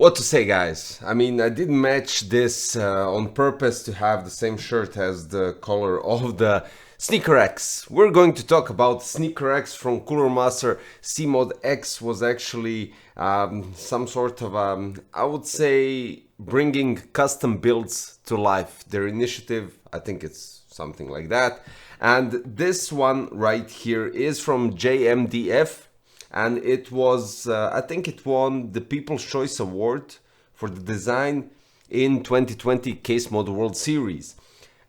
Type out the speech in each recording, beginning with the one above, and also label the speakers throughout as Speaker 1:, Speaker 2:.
Speaker 1: What to say, guys? I mean, I didn't match this on purpose to have the same shirt as the color of the Sneaker X. We're going to talk about Sneaker X from Cooler Master. CMODX was actually some sort of, I would say, bringing custom builds to life. Their initiative, I think it's something like that. And this one right here is from JMDF. And it was, I think it won the People's Choice Award for the design in 2020 Case Mod World Series.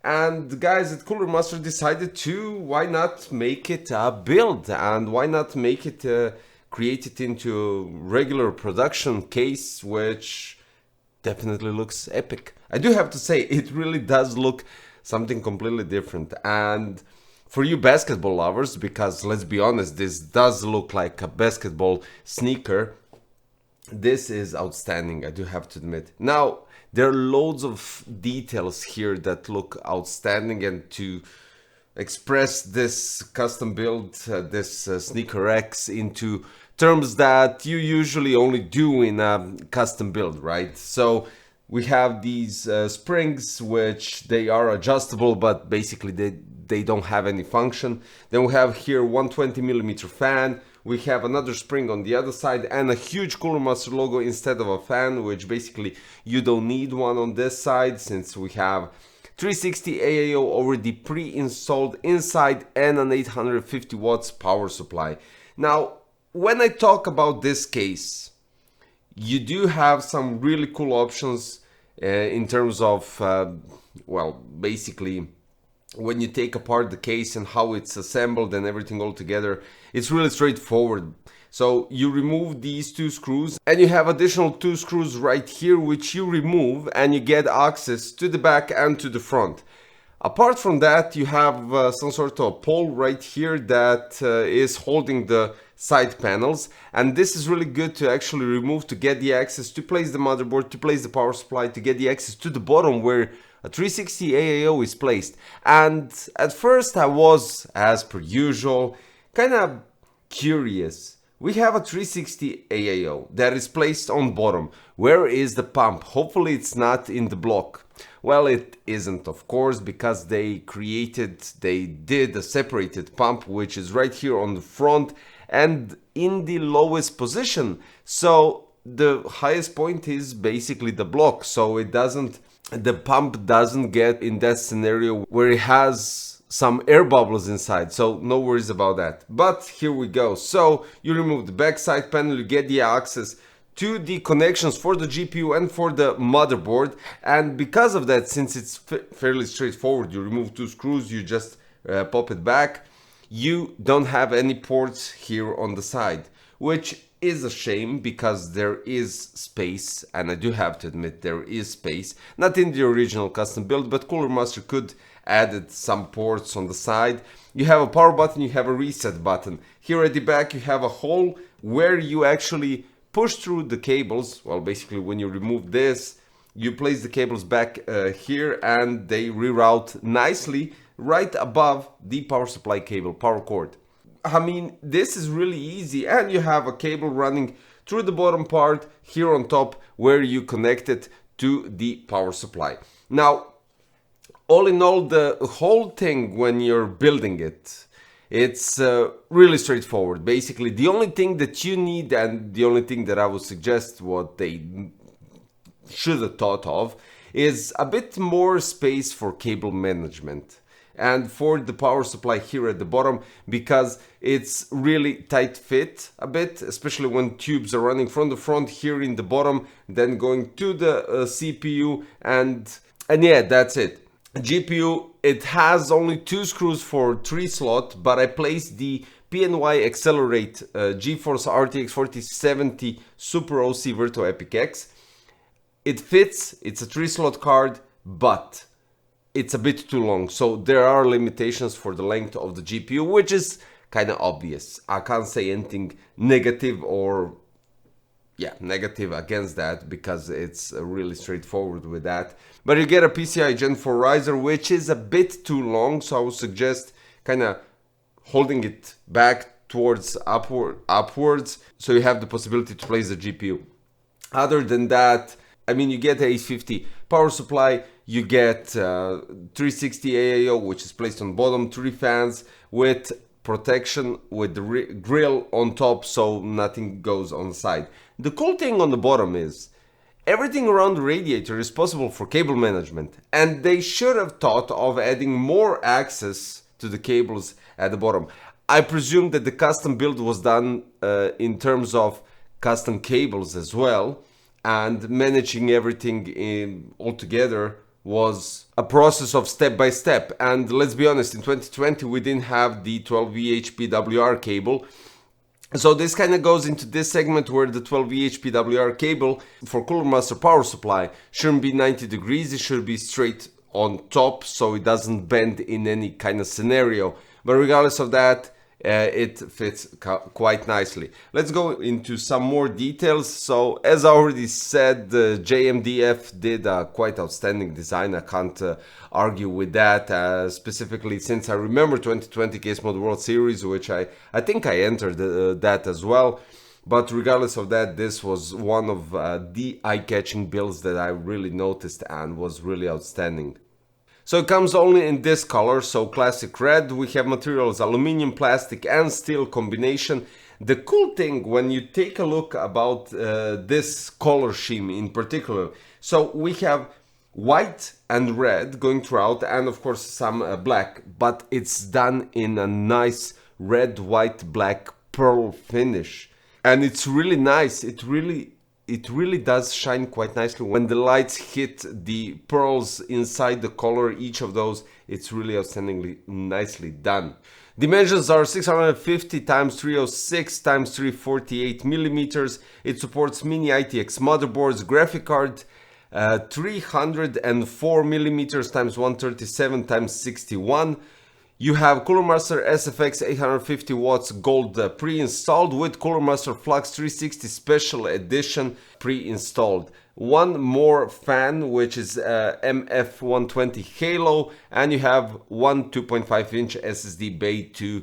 Speaker 1: And the guys at Cooler Master decided to, why not make it a build, and why not make it, create it into a regular production case, which definitely looks epic. I do have to say, it really does look something completely different. And for you basketball lovers, because let's be honest, this does look like a basketball sneaker, this is outstanding, I do have to admit. Now, there are loads of details here that look outstanding, and to express this custom build, this Sneaker X into terms that you usually only do in a custom build, right? So we have these springs, which they are adjustable, but basically they don't have any function. Then we have here 120mm fan. We have another spring on the other side and a huge Cooler Master logo instead of a fan, which basically you don't need one on this side since we have 360 AAO already pre-installed inside and an 850 watts power supply. Now, when I talk about this case, you do have some really cool options in terms of, well, basically, when you take apart the case and how it's assembled and everything all together, it's really straightforward. So you remove these two screws and you have additional two screws right here, which you remove, and you get access to the back and to the front. Apart from that, you have some sort of pole right here that is holding the side panels, and this is really good to actually remove to get the access to place the motherboard, to place the power supply, to get the access to the bottom where a 360 AAO is placed. And at first I was, as per usual, kind of curious. We have a 360 AAO that is placed on bottom. Where is the pump? Hopefully it's not in the block. Well, it isn't, of course, because they did a separated pump, which is right here on the front and in the lowest position. So the highest point is basically the block. So the pump doesn't get in that scenario where it has some air bubbles inside, so no worries about that. But here we go. So you remove the backside panel, you get the access to the connections for the GPU and for the motherboard, and because of that, since it's fairly straightforward, you remove two screws, you just pop it back. You don't have any ports here on the side, which is a shame because there is space, and I do have to admit there is space, not in the original custom build, but Cooler Master could added some ports on the side. You have a power button, you have a reset button. Here at the back you have a hole where you actually push through the cables. Well, basically when you remove this, you place the cables back here and they reroute nicely right above the power supply cable, power cord. I mean, this is really easy, and you have a cable running through the bottom part here on top where you connect it to the power supply. Now, all in all, the whole thing, when you're building it, it's really straightforward. Basically, the only thing that you need, and the only thing that I would suggest what they should have thought of, is a bit more space for cable management and for the power supply here at the bottom, because it's really tight fit a bit, especially when tubes are running from the front here in the bottom, then going to the CPU, and yeah, that's it. GPU, it has only two screws for 3 slot, but I placed the PNY Accelerate GeForce RTX 4070 Super OC Virtual Epic X. It fits, it's a 3 slot card, but it's a bit too long, so there are limitations for the length of the GPU, which is kind of obvious. I can't say anything negative or negative against that, because it's really straightforward with that. But you get a PCI Gen 4 riser, which is a bit too long, so I would suggest kind of holding it back towards upwards, so you have the possibility to place the GPU. Other than that, I mean, you get a 850 power supply, you get 360 AIO, which is placed on bottom, 3 fans with protection with the grill on top so nothing goes on the side. The cool thing on the bottom is everything around the radiator is possible for cable management, and they should have thought of adding more access to the cables at the bottom. I presume that the custom build was done in terms of custom cables as well, and managing everything in all together was a process of step by step. And let's be honest, in 2020 we didn't have the 12V HPWR cable. So this kind of goes into this segment where the 12V HPWR cable for Cooler Master power supply shouldn't be 90 degrees, it should be straight on top so it doesn't bend in any kind of scenario. But regardless of that, it fits quite nicely. Let's go into some more details. So as I already said, the JMDF did a quite outstanding design. I can't argue with that, specifically since I remember 2020 Case Mod World Series, which I think I entered that as well. But regardless of that, this was one of the eye-catching builds that I really noticed and was really outstanding. So it comes only in this color, so classic red. We have materials aluminum, plastic and steel combination. The cool thing when you take a look about this color scheme in particular, so we have white and red going throughout and of course some black, but it's done in a nice red, white, black pearl finish. And it's really nice. It really does shine quite nicely when the lights hit the pearls inside the collar. Each of those, it's really outstandingly nicely done. Dimensions are 650 x 306 x 348 millimeters. It supports mini ITX motherboards, graphic card, 304 millimeters x 137 x 61. You have Cooler Master SFX 850 watts gold pre-installed with Cooler Master Flux 360 special edition pre-installed. One more fan, which is MF120 Halo, and you have one 2.5 inch SSD bay to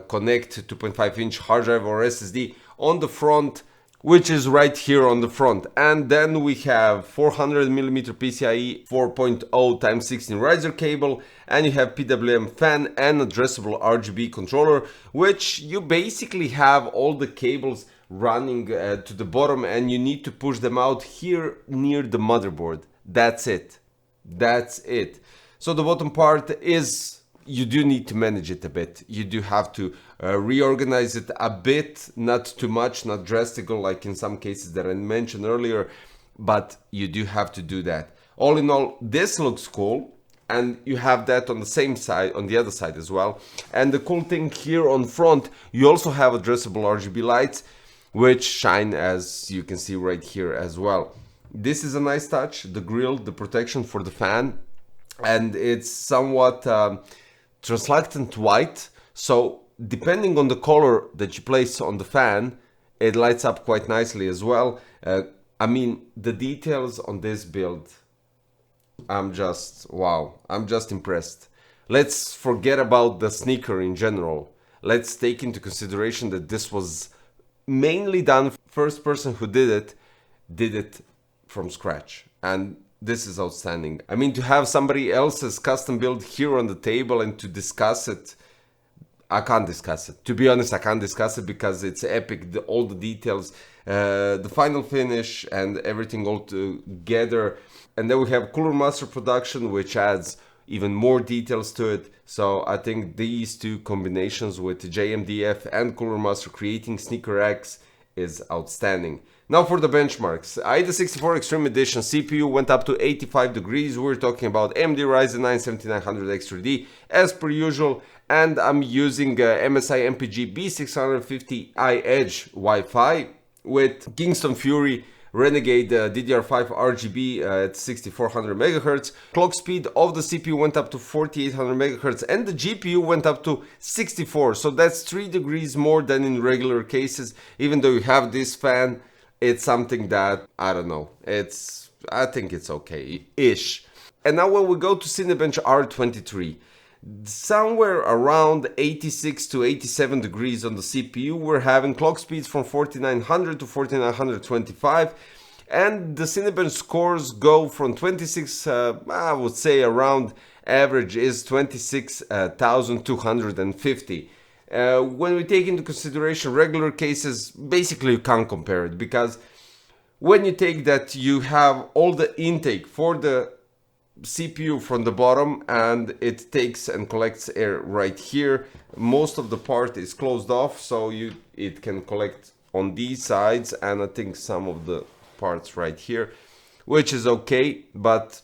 Speaker 1: connect 2.5 inch hard drive or SSD on the front, which is right here on the front. And then we have 400mm PCIe 4.0 x 16 riser cable, and you have PWM fan and addressable RGB controller, which you basically have all the cables running to the bottom and you need to push them out here near the motherboard. That's it. So the bottom part is, you do need to manage it a bit. You do have to reorganize it a bit, not too much, not drastic like in some cases that I mentioned earlier, but you do have to do that. All in all, this looks cool, and you have that on the same side, on the other side as well. And the cool thing here on front, you also have addressable RGB lights, which shine, as you can see right here as well. This is a nice touch, the grill, the protection for the fan, and it's somewhat translucent white, so depending on the color that you place on the fan, it lights up quite nicely as well. I mean, the details on this build, I'm just impressed. Let's forget about the sneaker in general. Let's take into consideration that this was mainly done, first person who did it from scratch, and this is outstanding. I mean, to have somebody else's custom build here on the table and to discuss it, I can't discuss it. To be honest, I can't discuss it because it's epic. All the details, the final finish and everything all together. And then we have Cooler Master production, which adds even more details to it. So I think these two combinations with JMDF and Cooler Master creating Sneaker X is outstanding. Now for the benchmarks. AIDA 64 Extreme Edition CPU went up to 85 degrees. We're talking about AMD Ryzen 9 7900 X3D as per usual, and I'm using MSI MPG B650i Edge Wi-Fi with Kingston Fury Renegade DDR5 RGB at 6400 MHz. Clock speed of the CPU went up to 4800 MHz and the GPU went up to 64. So that's 3 degrees more than in regular cases. Even though you have this fan, it's something that, I don't know, I think it's okay-ish. And now when we go to Cinebench R23, somewhere around 86 to 87 degrees on the CPU, we're having clock speeds from 4900 to 4925. And the Cinebench scores go from 26, I would say around average is 26,250. When we take into consideration regular cases, basically you can't compare it, because when you take that, you have all the intake for the CPU from the bottom, and it takes and collects air right here. Most of the part is closed off, so it can collect on these sides, and I think some of the parts right here, which is okay, but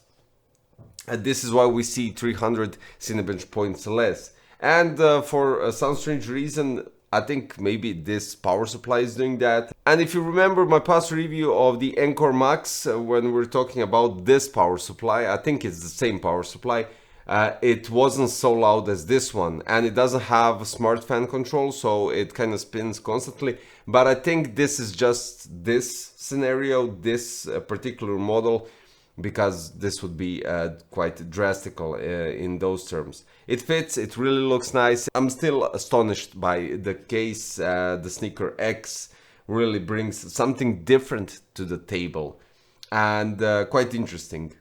Speaker 1: this is why we see 300 Cinebench points less. And for some strange reason, I think maybe this power supply is doing that. And if you remember my past review of the Encore Max, when we're talking about this power supply, I think it's the same power supply. It wasn't so loud as this one, and it doesn't have smart fan control, so it kind of spins constantly. But I think this is just this scenario, this particular model, because this would be quite drastic in those terms. It fits, it really looks nice. I'm still astonished by the case. The Sneaker X really brings something different to the table, and quite interesting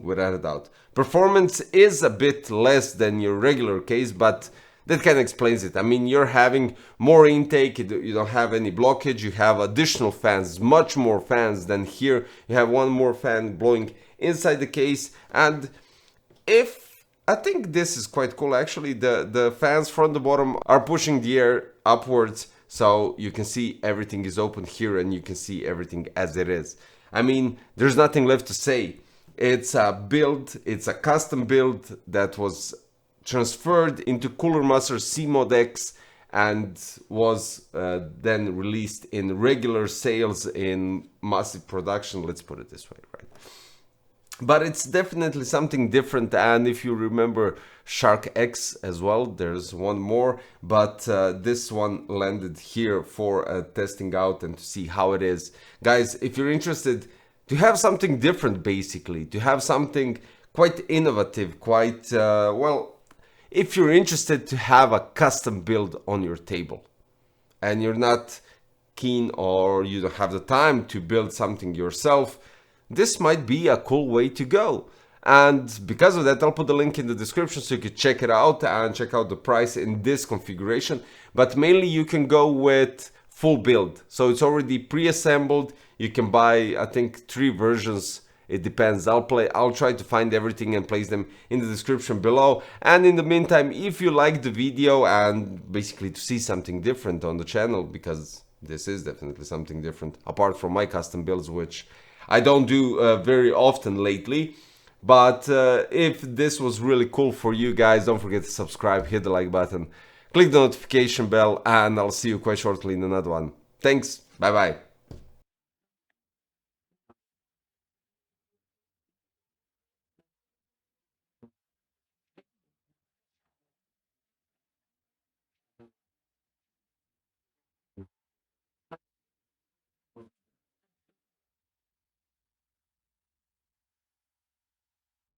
Speaker 1: without a doubt. Performance is a bit less than your regular case, but that kind of explains it. I mean, you're having more intake, you don't have any blockage, you have additional fans, much more fans than here. You have one more fan blowing inside the case, and I think this is quite cool actually. The fans from the bottom are pushing the air upwards, so you can see everything is open here, and you can see everything as it is. I mean, there's nothing left to say. It's a build, it's a custom build that was transferred into Cooler Master CMODX and was then released in regular sales in massive production, let's put it this way, right? But it's definitely something different, and if you remember Shark X as well, there's one more, but this one landed here for testing out and to see how it is. Guys, if you're interested to have something different, basically, to have something quite innovative, quite, well, if you're interested to have a custom build on your table and you're not keen or you don't have the time to build something yourself, this might be a cool way to go. And because of that, I'll put the link in the description so you can check it out and check out the price in this configuration. But mainly you can go with full build. So it's already pre-assembled. You can buy, I think, 3 versions. It depends. I'll try to find everything and place them in the description below. And in the meantime, if you like the video and basically to see something different on the channel, because this is definitely something different apart from my custom builds, which I don't do very often lately. But if this was really cool for you guys, don't forget to subscribe, hit the like button, click the notification bell, and I'll see you quite shortly in another one. Thanks. Bye bye.